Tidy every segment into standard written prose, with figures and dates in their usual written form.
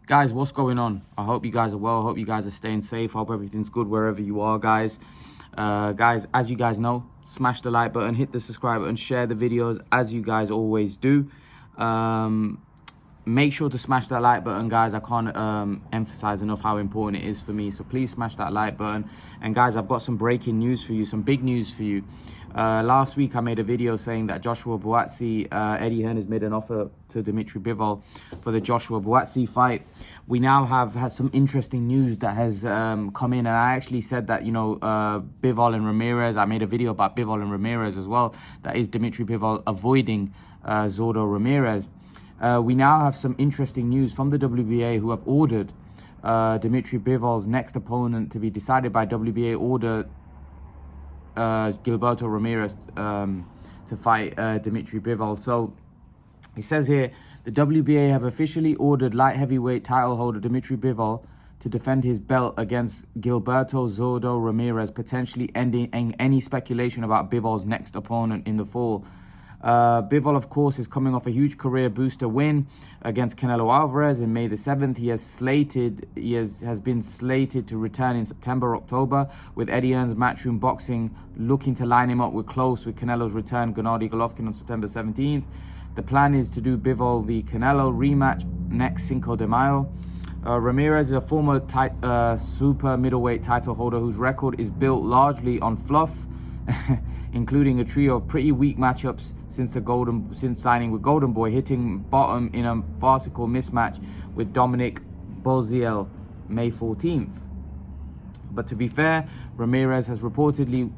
Guys, what's going on? I hope you guys are well. I hope you guys are staying safe. I hope everything's good wherever you are, guys. Guys, as you guys know, smash the like button, hit the subscribe button, share the videos as you guys always do. Make sure to smash that like button, guys. I can't emphasize enough how important it is for me. So please smash that like button. And guys, I've got some breaking news for you, some big news for you. Last week I made a video saying that Joshua Buatsi, Eddie Hearn has made an offer to Dmitry Bivol for the Joshua Buatsi fight. We now have some interesting news that has come in, and I actually said that, you know, Bivol and Ramirez, I made a video about Bivol and Ramirez as well. That is Dmitry Bivol avoiding Zordo Ramirez. We now have some interesting news from the WBA, who have ordered Dmitry Bivol's next opponent to be decided by WBA order Gilberto Ramirez to fight Dmitry Bivol. So it says here, the WBA have officially ordered light heavyweight title holder Dmitry Bivol to defend his belt against Gilberto Zordo Ramirez, potentially ending any speculation about Bivol's next opponent in the fall. Bivol, of course, is coming off a huge career booster win against Canelo Alvarez in May the 7th. He has been slated to return in September, October, with Eddie Hearn's Matchroom Boxing looking to line him up with Canelo's return, Gennady Golovkin, on September 17th. The plan is to do Bivol v Canelo rematch next Cinco de Mayo. Ramirez is a former super middleweight title holder whose record is built largely on fluff, including a trio of pretty weak matchups since signing with Golden Boy, hitting bottom in a farcical mismatch with Dominic Boziel May 14th. But to be fair, Ramirez has repeatedly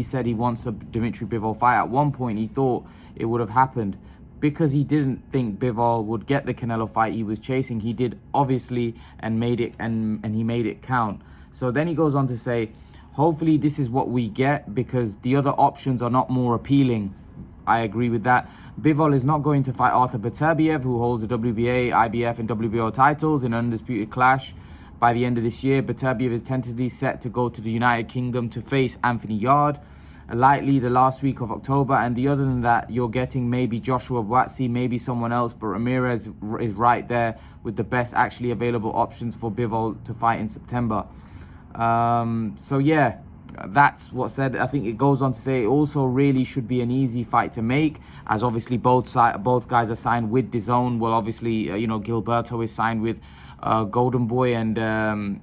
said he wants a Dmitry Bivol fight. At one point, he thought it would have happened because he didn't think Bivol would get the Canelo fight he was chasing. He did, obviously, and he made it count. So then he goes on to say, hopefully this is what we get because the other options are not more appealing. I agree with that. Bivol is not going to fight Arthur Beterbiev, who holds the WBA, IBF and WBO titles in an undisputed clash. By the end of this year, Beterbiev is tentatively set to go to the United Kingdom to face Anthony Yarde lightly the last week of October. And other than that, you're getting maybe Joshua Buatsi, maybe someone else, but Ramirez is right there with the best actually available options for Bivol to fight in September. So yeah, that's what's said. I think it goes on to say it also really should be an easy fight to make, as obviously both guys are signed with DAZN. Well, obviously, you know, Gilberto is signed with Golden Boy, and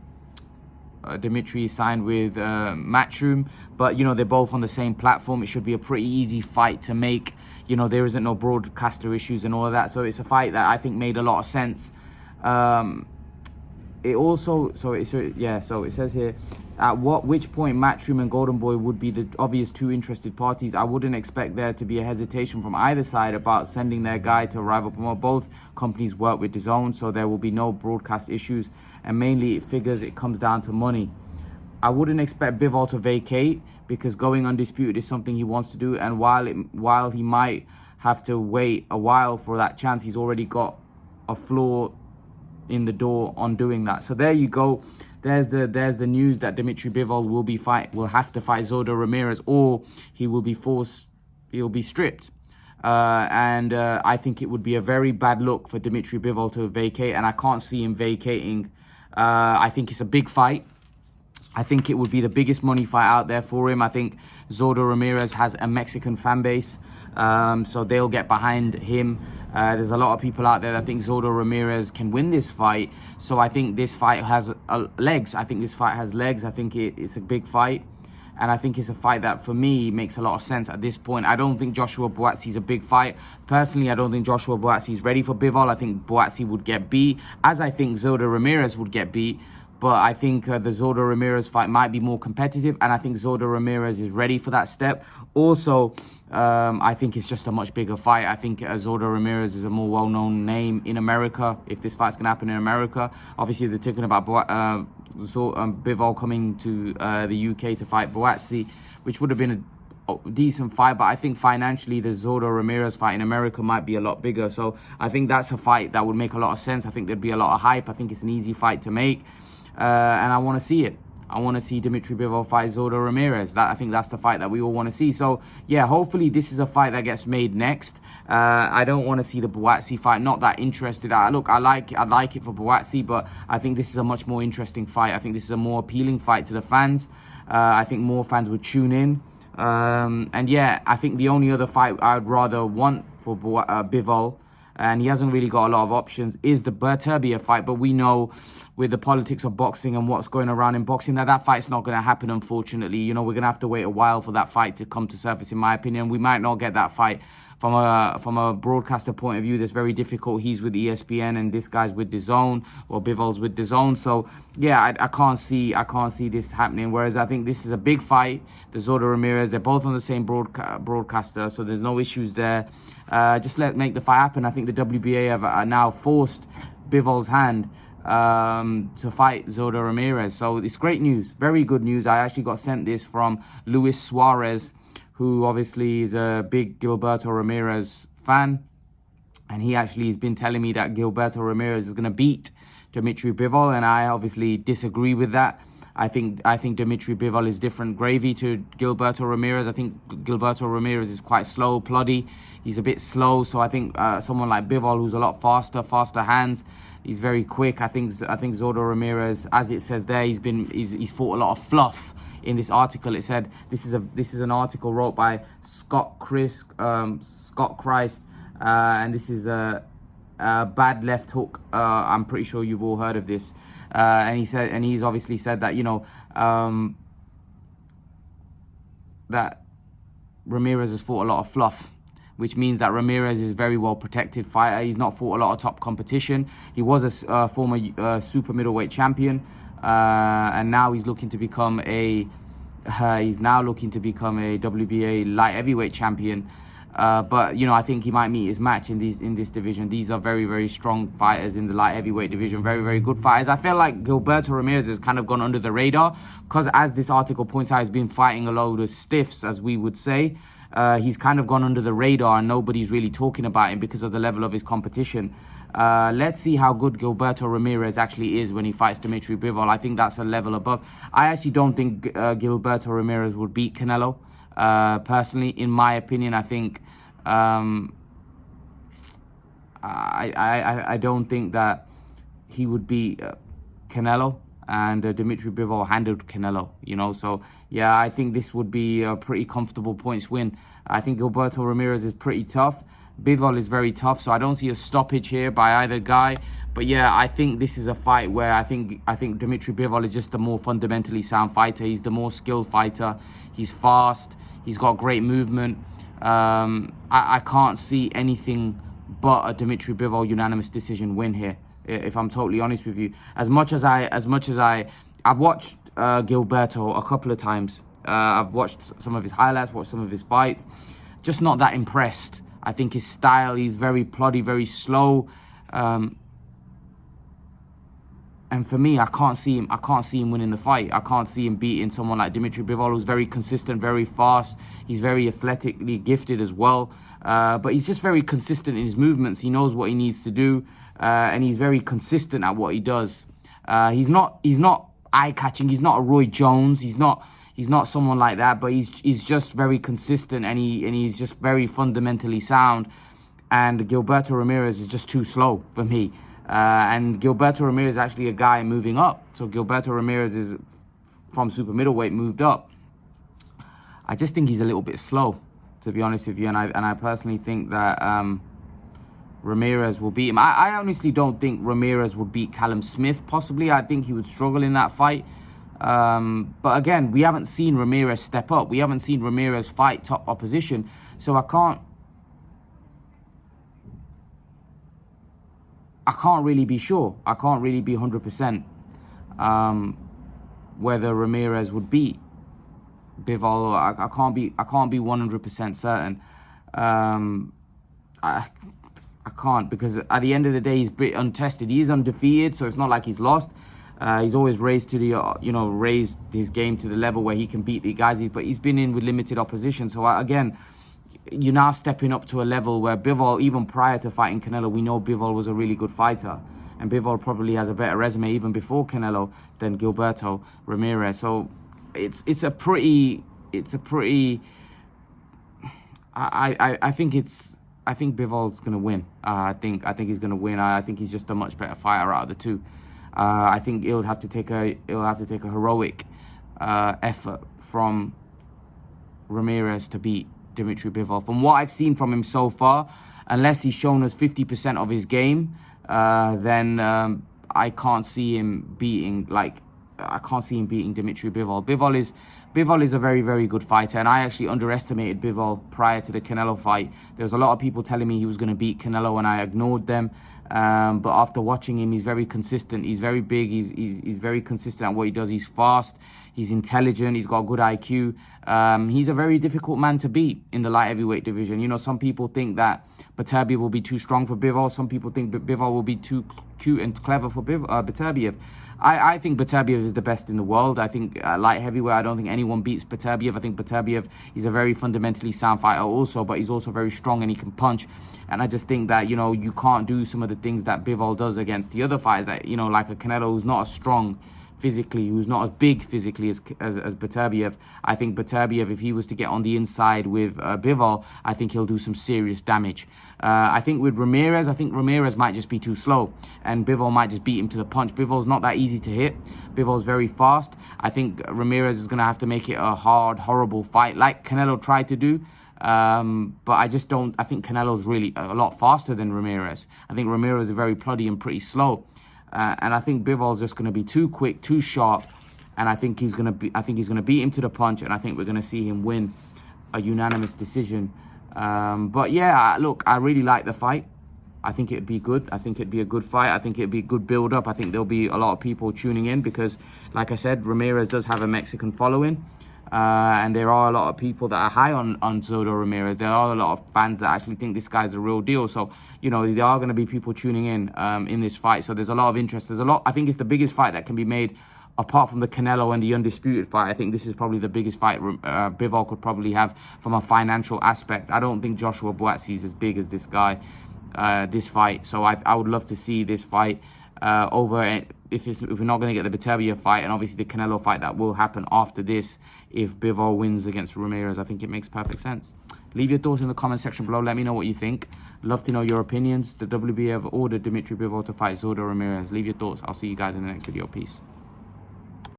Dmitry is signed with Matchroom, but you know, they're both on the same platform. It should be a pretty easy fight to make. You know, there isn't no broadcaster issues and all of that, so it's a fight that I think made a lot of sense. So it says here, at which point Matchroom and Golden Boy would be the obvious two interested parties. I wouldn't expect there to be a hesitation from either side about sending their guy to a rival promoter. Both companies work with DAZN, so there will be no broadcast issues, and mainly it figures it comes down to money. I wouldn't expect Bivol to vacate because going undisputed is something he wants to do, and while he might have to wait a while for that chance, he's already got a floor in the door on doing that. So there you go. There's the news that Dmitry Bivol will have to fight Zordo Ramirez, or he'll be stripped. I think it would be a very bad look for Dmitry Bivol to vacate, and I can't see him vacating. I think it's a big fight. I think it would be the biggest money fight out there for him. I think Zordo Ramirez has a Mexican fan base, so they'll get behind him. There's a lot of people out there that think Zordo Ramirez can win this fight. So I think this fight has legs. I think this fight has legs. I think it's a big fight. And I think it's a fight that, for me, makes a lot of sense at this point. I don't think Joshua Buatsi is a big fight. Personally, I don't think Joshua Buatsi is ready for Bivol. I think Buatsi would get beat, as I think Zordo Ramirez would get beat. But I think the Zordo Ramirez fight might be more competitive, and I think Zordo Ramirez is ready for that step. Also, I think it's just a much bigger fight. I think Zordo Ramirez is a more well-known name in America, if this fight's going to happen in America. Obviously, they're talking about Bivol coming to the UK to fight Buatsi, which would have been a decent fight, but I think financially the Zordo Ramirez fight in America might be a lot bigger. So I think that's a fight that would make a lot of sense. I think there'd be a lot of hype. I think it's an easy fight to make, and I want to see it. I want to see Dmitry Bivol fight Zordo Ramirez. I think that's the fight that we all want to see. So, yeah, hopefully this is a fight that gets made next. I don't want to see the Buatsi fight. Not that interested. Look, I like it for Buatsi, but I think this is a much more interesting fight. I think this is a more appealing fight to the fans. I think more fans would tune in. And yeah, I think the only other fight I'd rather want for Bivol, and he hasn't really got a lot of options, is the Beterbiev fight. But we know with the politics of boxing and what's going around in boxing, that fight's not going to happen, unfortunately. You know, we're going to have to wait a while for that fight to come to surface, in my opinion. We might not get that fight from a broadcaster point of view. That's very difficult. He's with ESPN and this guy's with DAZN, or Bivol's with DAZN. So yeah, I can't see this happening. Whereas I think this is a big fight. The Zoltan Ramirez, they're both on the same broadcaster, so there's no issues there. Just make the fight happen. I think the WBA have now forced Bivol's hand to fight Zoltan Ramirez. So it's great news, very good news. I actually got sent this from Luis Suarez, who obviously is a big Gilberto Ramirez fan. And he actually has been telling me that Gilberto Ramirez is going to beat Dmitry Bivol, and I obviously disagree with that. I think Dmitry Bivol is different gravy to Gilberto Ramirez. I think Gilberto Ramirez is quite slow, ploddy. He's a bit slow, so I think someone like Bivol, who's a lot faster hands, he's very quick. I think Zoltan Ramirez, as it says there, he's fought a lot of fluff. In this article, it said this is an article wrote by Scott Christ, and this is a bad left hook. I'm pretty sure you've all heard of this. And he's obviously said that, you know, that Ramirez has fought a lot of fluff, which means that Ramirez is a very well protected fighter. He's not fought a lot of top competition. He was a former super middleweight champion. And now he's looking to become a WBA light heavyweight champion. But you know, I think he might meet his match in this division. These are very, very strong fighters in the light heavyweight division. Very, very good fighters. I feel like Gilberto Ramirez has kind of gone under the radar because, as this article points out, he's been fighting a load of stiffs, as we would say. He's kind of gone under the radar and nobody's really talking about him because of the level of his competition. Let's see how good Gilberto Ramirez actually is when he fights Dmitry Bivol. I think that's a level above. I actually don't think Gilberto Ramirez would beat Canelo. Personally, in my opinion, I think I don't think that he would beat Canelo, and Dmitry Bivol handled Canelo, you know. So yeah, I think this would be a pretty comfortable points win. I think Gilberto Ramirez is pretty tough. Bivol is very tough, so I don't see a stoppage here by either guy. But yeah, I think this is a fight where I think Dmitry Bivol is just the more fundamentally sound fighter. He's the more skilled fighter. He's fast. He's got great movement. I can't see anything but a Dmitry Bivol unanimous decision win here, if I'm totally honest with you. I've watched Gilberto a couple of times. I've watched some of his highlights, watched some of his fights. Just not that impressed. I think his style, he's very ploddy, very slow. And for me, I can't see him winning the fight. I can't see him beating someone like Dmitry Bivol, who's very consistent, very fast. He's very athletically gifted as well. But he's just very consistent in his movements. He knows what he needs to do, and he's very consistent at what he does. He's not eye-catching. He's not a Roy Jones. He's not someone like that. But he's just very consistent, and he's just very fundamentally sound. And Gilberto Ramirez is just too slow for me. And Gilberto Ramirez is actually a guy moving up. So Gilberto Ramirez is from super middleweight, moved up. I just think he's a little bit slow, to be honest with you. And I personally think that Ramirez will beat him. I honestly don't think Ramirez would beat Callum Smith, possibly. I think he would struggle in that fight. But again, we haven't seen Ramirez step up. We haven't seen Ramirez fight top opposition. So I can't really be sure. I can't really be 100% whether Ramirez would beat Bivol. I can't be 100% certain. I can't, because at the end of the day, he's pretty untested. He's undefeated, so it's not like he's lost. He's always raised to the raised his game to the level where he can beat the guys. But he's been in with limited opposition. So again, you're now stepping up to a level where Bivol, even prior to fighting Canelo, we know Bivol was a really good fighter. And Bivol probably has a better resume even before Canelo than Gilberto Ramirez. So it's a pretty I think it's Bivol's gonna win. I think he's gonna win. I think he's just a much better fighter out of the two. I think he'll have to take a heroic effort from Ramirez to beat Dmitry Bivol. From what I've seen from him so far, unless he's shown us 50% of his game, then I can't see him beating Dmitry Bivol. Bivol is a very, very good fighter, and I actually underestimated Bivol prior to the Canelo fight. There was a lot of people telling me he was going to beat Canelo, and I ignored them. But after watching him, he's very consistent. He's very big. He's very consistent at what he does. He's fast. He's intelligent. He's got good IQ. He's a very difficult man to beat in the light heavyweight division. You know, some people think that Beterbiev will be too strong for Bivol. Some people think Bivol will be too cute and clever for Beterbiev. I think Beterbiev is the best in the world. I think light heavyweight, I don't think anyone beats Beterbiev. I think Beterbiev is a very fundamentally sound fighter also, but he's also very strong and he can punch. And I just think that, you know, you can't do some of the things that Bivol does against the other fighters, that, you know, like a Canelo who's not as strong physically, who's not as big physically as Beterbiev. I think Beterbiev, if he was to get on the inside with Bivol, I think he'll do some serious damage. I think with Ramirez, Ramirez might just be too slow, and Bivol might just beat him to the punch. Bivol's not that easy to hit. Bivol's very fast. I think Ramirez is going to have to make it a hard, horrible fight, like Canelo tried to do. But I just don't. I think Canelo's really a lot faster than Ramirez. I think Ramirez is very ploddy and pretty slow. And I think Bivol's just going to be too quick, too sharp, and I think he's going to beat him to the punch, and I think we're going to see him win a unanimous decision. But yeah, look, I really like the fight. I think it'd be good. I think it'd be a good fight. I think it'd be a good build-up. I think there'll be a lot of people tuning in because, like I said, Ramirez does have a Mexican following. And there are a lot of people that are high on Zodo Ramirez. There are a lot of fans that actually think this guy's the real deal. So, you know, there are going to be people tuning in this fight. So there's a lot of interest. I think it's the biggest fight that can be made apart from the Canelo and the undisputed fight. I think this is probably the biggest fight Bivol could probably have from a financial aspect. I don't think Joshua Buatsi is as big as this guy, this fight. So I would love to see this fight over, if we're not going to get the Beterbiev fight, and obviously the Canelo fight that will happen after this, if Bivol wins against Ramirez. I think it makes perfect sense. Leave your thoughts in the comment section below. Let me know what you think. Love to know your opinions. The WBA have ordered Dmitry Bivol to fight Zodo Ramirez. Leave your thoughts. I'll see you guys in the next video. Peace.